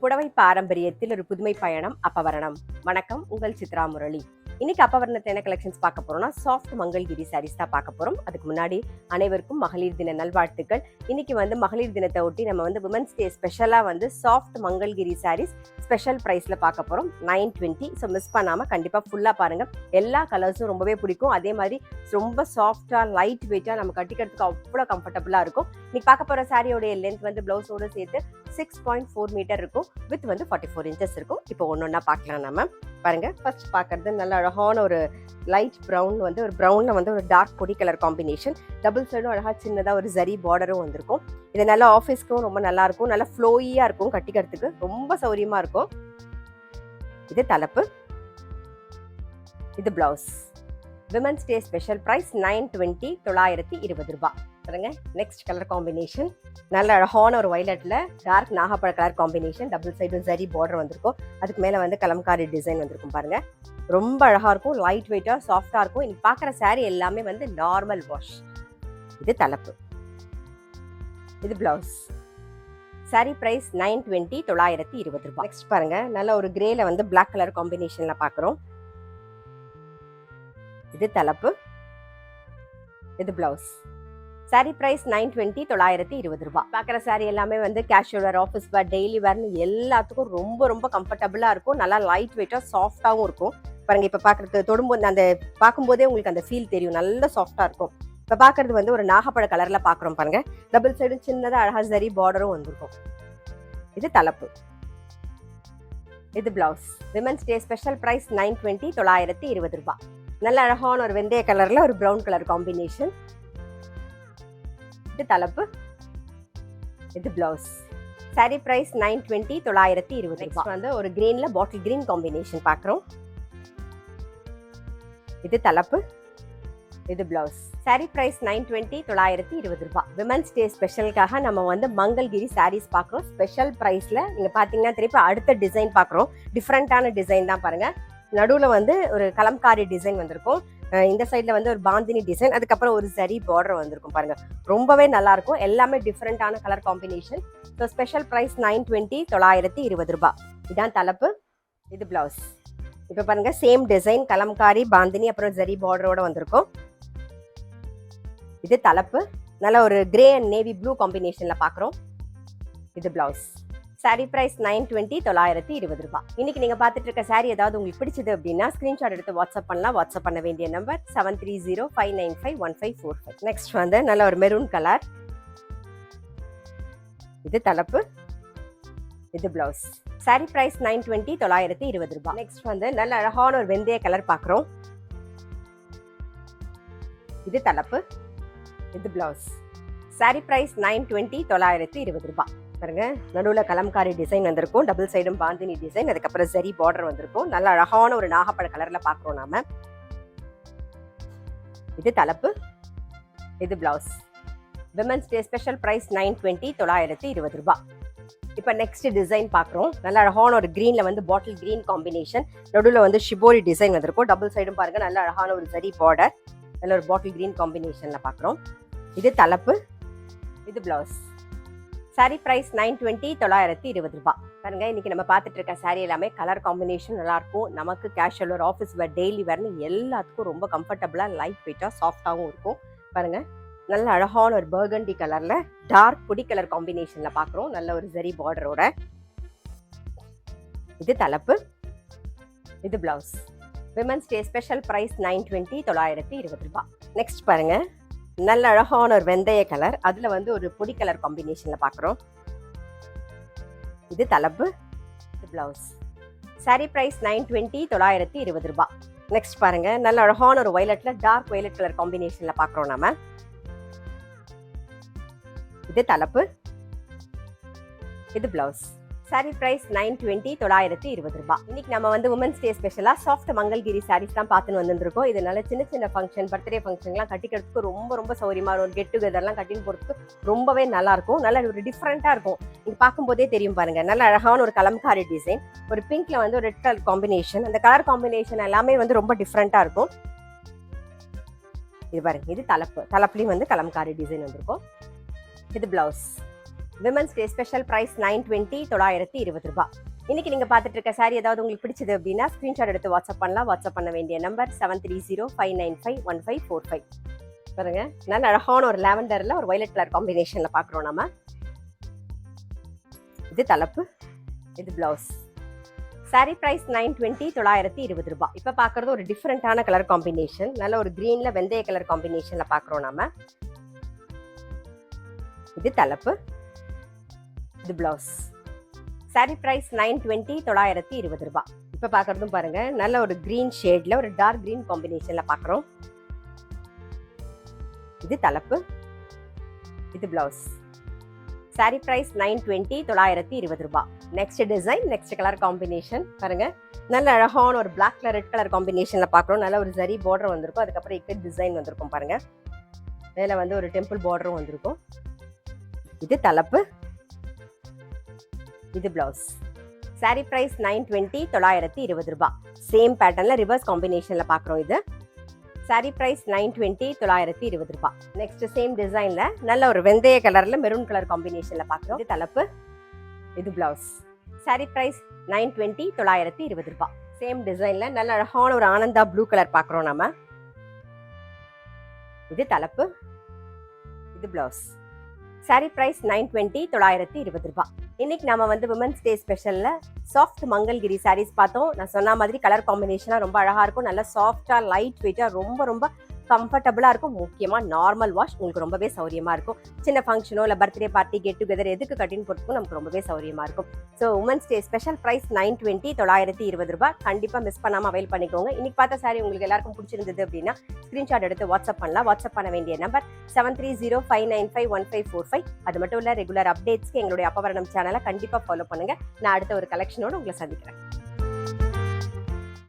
புடவை பாரம்பரியத்தில் ஒரு புதுமை பயணம் அப்பவரணம். வணக்கம், உங்கள் சித்ரா முரளி. இன்னைக்கு அப்பவரணத்துல என்ன கலெக்ஷன்ஸ் பார்க்க போறோம்னா, சாஃப்ட் மங்கள்கிரி சாரீஸ் தான் பார்க்க போறோம். அதுக்கு முன்னாடி அனைவருக்கும் மகளிர் தின நல்வாழ்த்துக்கள். இன்னைக்கு மகளிர் தினத்தை ஒட்டி நம்ம விமன்ஸ் டே ஸ்பெஷலா சாஃப்ட் மங்கள்கிரி சாரீஸ் ஸ்பெஷல் பிரைஸ்ல பார்க்க போறோம். 920. ஸோ மிஸ் பண்ணாம கண்டிப்பா ஃபுல்லா பாருங்க. எல்லா கலர்ஸும் ரொம்பவே பிடிக்கும். அதே மாதிரி ரொம்ப சாஃப்டா லைட் வெயிட்டா நம்ம கட்டிக்கிறதுக்கு அவ்வளோ கம்ஃபர்டபுளா இருக்கும். இன்னைக்கு பார்க்க போற சாரியோடைய லென்த் பிளவுஸோட சேர்த்து 6.4 மீட்டர் இருக்கும். வித் 44 இன்ச்சஸ் இருக்கும். இப்போ ஒன்னொன்னா பார்க்கலாம். நம்ம பாருங்க, ஃபர்ஸ்ட் பார்க்கறது நல்ல அழகான ஒரு லைட் ப்ரௌன் ஒரு ப்ரௌன்ல ஒரு டார்க் பொடி கலர் காம்பினேஷன். டபுள் சைடும் அழகா சின்னதா ஒரு ஜரி பார்டரும் வந்திருக்கும். இது நல்லா ஆஃபீஸ்க்கும் ரொம்ப நல்லா இருக்கும். நல்லா ஃப்ளோயியா இருக்கும், கட்டிக்கிறதுக்கு ரொம்ப சௌரியமா இருக்கும். இது தலைப்பு, இது blouse. Women's day special price 920, 920 ரூபாய். பாருங்க, நெக்ஸ்ட் கலர் காம்பினேஷன் நல்ல அழகான ஒரு வயலட்ல டார்க் நாகப்பழ colour combination. Double side zari border வந்திருக்கும். அதுக்கு மேல கலம்காரி டிசைன் வந்திருக்கும். பாருங்க, ரொம்ப அழகா இருக்கும். லைட் வெயிட்டா சாஃப்டா இருக்கும். இன்னைக்கு பாக்குற சாரி எல்லாமே நார்மல் வாஷ். இது தலைப்பு, இது பிளவுஸ். சாரி பிரைஸ் 920, 920 ரூபாய். நெக்ஸ்ட் பாருங்க, நல்ல ஒரு கிரேல பிளாக் கலர் காம்பினேஷன்ல பாக்குறோம். இது தலைப்பு, இது பிளவுஸ். சாரி பிரைஸ் 920, 920 ரூபாய். பார்க்குற சாரி எல்லாமே casual wear, office wear, daily வேர்னு எல்லாத்துக்கும் ரொம்ப ரொம்ப கம்ஃபர்டபுளா இருக்கும். நல்லா லைட் வெயிட்டா சாஃப்டாகவும் இருக்கும். பாருங்க, இப்போ பார்க்கறது தொடும்போது அந்த பார்க்கும்போதே உங்களுக்கு அந்த ஃபீல் தெரியும். நல்ல சாஃப்டா இருக்கும். இப்போ பார்க்கறது ஒரு நாகப்பழ கலர்ல பார்க்குறோம். பாருங்க, டபுள் சைடு சின்னதாக அழகா சரி பார்டரும் வந்திருக்கும். இது தலைப்பு, இது blouse. Women's day special price 920, 920 ரூபாய். நல்ல அழகான ஒரு வெந்தய கலர்ல ஒரு ப்ரௌன் கலர் காம்பினேஷன். இது தலைப்பு, இது பிளவுஸ். சாரி பிரைஸ் 920, 920 ரூபாய். ஒரு கிரீன்ல பாட்டில் கிரீன் காம்பினேஷன் பார்க்குறோம். இது தலைப்பு, இது பிளவுஸ். சாரி பிரைஸ் 920, 920 ரூபாய். விமன்ஸ் டே ஸ்பெஷலுக்காக நம்ம மங்கள்கிரி சாரீஸ் பார்க்குறோம். ஸ்பெஷல் பிரைஸ்ல நீங்க பாத்தீங்கன்னா திருப்பி அடுத்த டிசைன் பார்க்குறோம். டிஃப்ரெண்டான டிசைன் தான். பாருங்க, நடுவில் ஒரு கலம்காரி டிசைன் வந்திருக்கும். இந்த சைட்ல ஒரு பாந்தினி டிசைன், அதுக்கப்புறம் ஒரு சரி பார்டர் வந்திருக்கும். பாருங்க, ரொம்பவே நல்லா இருக்கும். எல்லாமே டிஃப்ரெண்டான colour combination. So special price 920, 920 ரூபாய். இதான் தலைப்பு, இது பிளவுஸ். இப்போ பாருங்க, சேம் டிசைன் கலம்காரி, பாந்தினி, அப்புறம் ஜரி பார்டரோட வந்திருக்கும். இது தலைப்பு, நல்ல ஒரு கிரே அண்ட் நேவி ப்ளூ காம்பினேஷன்ல பாக்குறோம். இது பிளவுஸ். சாரி பிரைஸ் 920, 920 ரூபாய். இன்னைக்கு நீங்க பார்த்துட்டு இருக்க சாரி ஏதாவது உங்களுக்கு பிடிச்சது அப்படின்னா ஸ்கிரீன்ஷாட் எடுத்து வாட்ஸ்அப் பண்ணலாம். வாட்ஸ்அப் பண்ண வேண்டிய நம்பர் 7305951545. நெக்ஸ்ட் நல்ல ஒரு மெரூன் கலர். இது தலைப்பு, இது பிளவுஸ். சாரி பிரைஸ் 920, 920 ரூபாய். நெக்ஸ்ட் நல்ல அழகான ஒரு வெந்தய கலர் பாக்குறோம். இது தலைப்பு, இது பிளவுஸ். சாரி பிரைஸ் 920, 920 ரூபாய். பாருங்க, நடுவில் கலம்காரி டிசைன் வந்திருக்கும். டபுள் சைடும் பாந்தினி டிசைன், அதுக்கப்புறம் சரி பார்டர் வந்திருக்கும். நல்ல அழகான ஒரு நாகப்பழ கலர்ல பாக்குறோம் நாம. இது தலைப்பு, இது blouse. Women's day special price 920, 920 ரூபாய். இப்ப நெக்ஸ்ட் டிசைன் பாக்குறோம். நல்ல அழகான ஒரு கிரீன்ல பாட்டில் கிரீன் காம்பினேஷன். நடுவில் ஷிபோரி டிசைன் வந்திருக்கும். டபுள் சைடும் பாருங்க, நல்ல அழகான ஒரு சரி பார்டர். நல்ல ஒரு பாட்டில் கிரீன் காம்பினேஷன்ல பாக்குறோம். இது தலைப்பு, இது பிளவுஸ். சாரி பிரைஸ் 920, 920 ரூபாய். பாருங்க, இன்னைக்கு நம்ம பார்த்துட்டு இருக்க சாரி எல்லாமே கலர் காம்பினேஷன் நல்லா இருக்கும். நமக்கு casual wear, office wear, daily வேர்னு எல்லாத்துக்கும் ரொம்ப கம்ஃபர்டபுளா லைட் வெயிட்டா சாஃப்டாகவும் இருக்கும். பாருங்க, நல்ல அழகான ஒரு பர்கண்டி கலர்ல டார்க் பொடி கலர் காம்பினேஷன்ல பாக்குறோம். நல்ல ஒரு ஜரி பார்டரோட. இது தலைப்பு, இது blouse. Women's day special price 920, 920 ரூபாய். நெக்ஸ்ட் பாருங்க, நல்ல அழகான ஒரு வெந்தய கலர். அதுல ஒரு பொடி கலர் காம்பினேஷன்ல பாக்குறோம். இது தலைப்பு, இது பிளவுஸ். சாரி பிரைஸ் 920, 920 ரூபாய். நெக்ஸ்ட் பாருங்க, நல்ல அழகான ஒரு வயலட்ல டார்க் வயலட் கலர் காம்பினேஷன்ல பாக்குறோம் நாம. இது தலைப்பு, இது பிளவுஸ். சாரி பிரைஸ் 920, 920 ரூபாய். இன்னைக்கு நம்ம உமன்ஸ் டே ஸ்பெஷலா சாஃப்ட் மங்கள்கிரி சாரீஸ் தான் பார்த்துன்னு வந்திருக்கோம். இதனால சின்ன சின்ன ஃபங்க்ஷன், பர்த்டே ஃபங்க்ஷன்லாம் கட்டிக்கிறதுக்கு ரொம்ப ரொம்ப சௌரியமா இருக்கும். கெட் டுகெதர்லாம் கட்டின்னு போறதுக்கு ரொம்பவே நல்லா இருக்கும். நல்ல ஒரு டிஃப்ரெண்டா இருக்கும். நீங்க பார்க்கும்போதே தெரியும். பாருங்க, நல்ல அழகான ஒரு கலம்காரி டிசைன், ஒரு பிங்க்ல ஒரு ரெட் கலர் காம்பினேஷன். அந்த கலர் காம்பினேஷன் எல்லாமே ரொம்ப டிஃப்ரெண்டா இருக்கும். இது பாருங்க, இது தலைப்பு. தலைப்புலையும் வந்து கலம்காரி டிசைன் வந்திருக்கும். இது blouse. Women's day special price 920, 920 ரூபாய். இன்னைக்கு நீங்க பார்த்துட்டு இருக்க சாரி ஏதாவது உங்களுக்கு பிடிச்சது அப்படின்னா ஸ்கிரீன்ஷாட் எடுத்து வாட்ஸ்அப் பண்ணலாம். வாட்ஸ்அப் பண்ண வேண்டிய நம்பர் 7305951545. பாருங்க, நல்ல அழகான ஒரு லாவெண்டர்ல ஒரு வயலட் கலர் காம்பினேஷன்ல பாக்குறோம் நம்ம. இது தலைப்பு, இது பிளவுஸ். சாரி பிரைஸ் 920, 920 ரூபாய். இப்ப பாக்குறது ஒரு டிஃபரெண்டான கலர் காம்பினேஷன். நல்ல ஒரு கிரீன்ல வெந்தய கலர் காம்பினேஷன்ல பாக்குறோம் நாம. இது தலைப்பு, இது பிளவுஸ். சாரி பிரைஸ் 920, 920 ரூபாய். இப்ப பாக்குறதும் பாருங்க, நல்ல ஒரு கிரீன் ஷேட்ல ஒரு டார்க் கிரீன் காம்பினேஷன்ல பாக்குறோம். இது தலைப்பு, இது பிளவுஸ். சாரி பிரைஸ் 920, 920 ரூபாய். Next design, next colour combination பாருங்க. நல்ல அழகான ஒரு பிளாக் கலர் ரெட் கலர் காம்பினேஷன்ல பாக்குறோம். நல்ல ஒரு ஜரி பார்டர் வந்திருக்கும். அதுக்கப்புறம் இக்கட் டிசைன் வந்திருக்கும் பாருங்க. மேல வந்து ஒரு டெம்பிள் பார்டரும் வந்திருக்கும். இது தலைப்பு, இது பிளவுஸ். சாரி பிரைஸ் 920, 920 ரூபாய். சேம் பேட்டர்ன்ல ரிவர்ஸ் காம்பினேஷன்ல பாக்குறோம். இது சாரி பிரைஸ் 920, 920 ரூபாய். நெக்ஸ்ட் சேம் டிசைன்ல நல்ல ஒரு வெந்தய கலர்ல மெரூன் கலர் காம்பினேஷன்ல பாக்குறோம். இது தலைப்பு, இது பிளவுஸ். சாரி பிரைஸ் 920, 920 ரூபாய். சேம் டிசைன்ல நல்ல அழகான ஒரு ஆனந்தா ப்ளூ கலர் பாக்குறோம் நம்ம. இது தலைப்பு, இது பிளவுஸ். சாரி பிரைஸ் 920, 920 ரூபாய். இன்னைக்கு நம்ம வந்து விமன்ஸ் டே ஸ்பெஷல்ல சாஃப்ட் மங்கல்கிரி சாரீஸ் பார்த்தோம். நான் சொன்ன மாதிரி கலர் காம்பினேஷனா ரொம்ப அழகா இருக்கும். நல்லா சாஃப்டா லைட் வெயிட்டா ரொம்ப கம்ஃபர்டபுளா இருக்கும். முக்கியமா நார்மல் வாஷ் உங்களுக்கு ரொம்பவே சௌரியமா இருக்கும். சின்ன ஃபங்க்ஷனோ இல்ல பர்த்டே பார்ட்டி கெட் டுகெதர் எதுக்கு கட்டின்னு போறதுக்கும் நமக்கு ரொம்பவே சௌரியமா இருக்கும். So women's day special price 920, 920 ரூபாய். கண்டிப்பா மிஸ் பண்ணாம அவைல் பண்ணிக்கோங்க. இன்னைக்கு பார்த்த சாரி உங்களுக்கு எல்லாருக்கும் பிடிச்சிருந்தது அப்படின்னா ஸ்கிரீன்ஷாட் எடுத்து வாட்ஸ்அப் பண்ணலாம். வாட்ஸ்அப் பண்ண வேண்டிய நம்பர் 7305951545. அது மட்டும் இல்ல, ரெகுலர் அப்டேட்ஸ்க்கு எங்களுடைய அப்பவரணம் சேனலை கண்டிப்பா ஃபாலோ பண்ணுங்க. நான் அடுத்த ஒரு கலெக்ஷனோட உங்களை சந்திக்கிறேன்.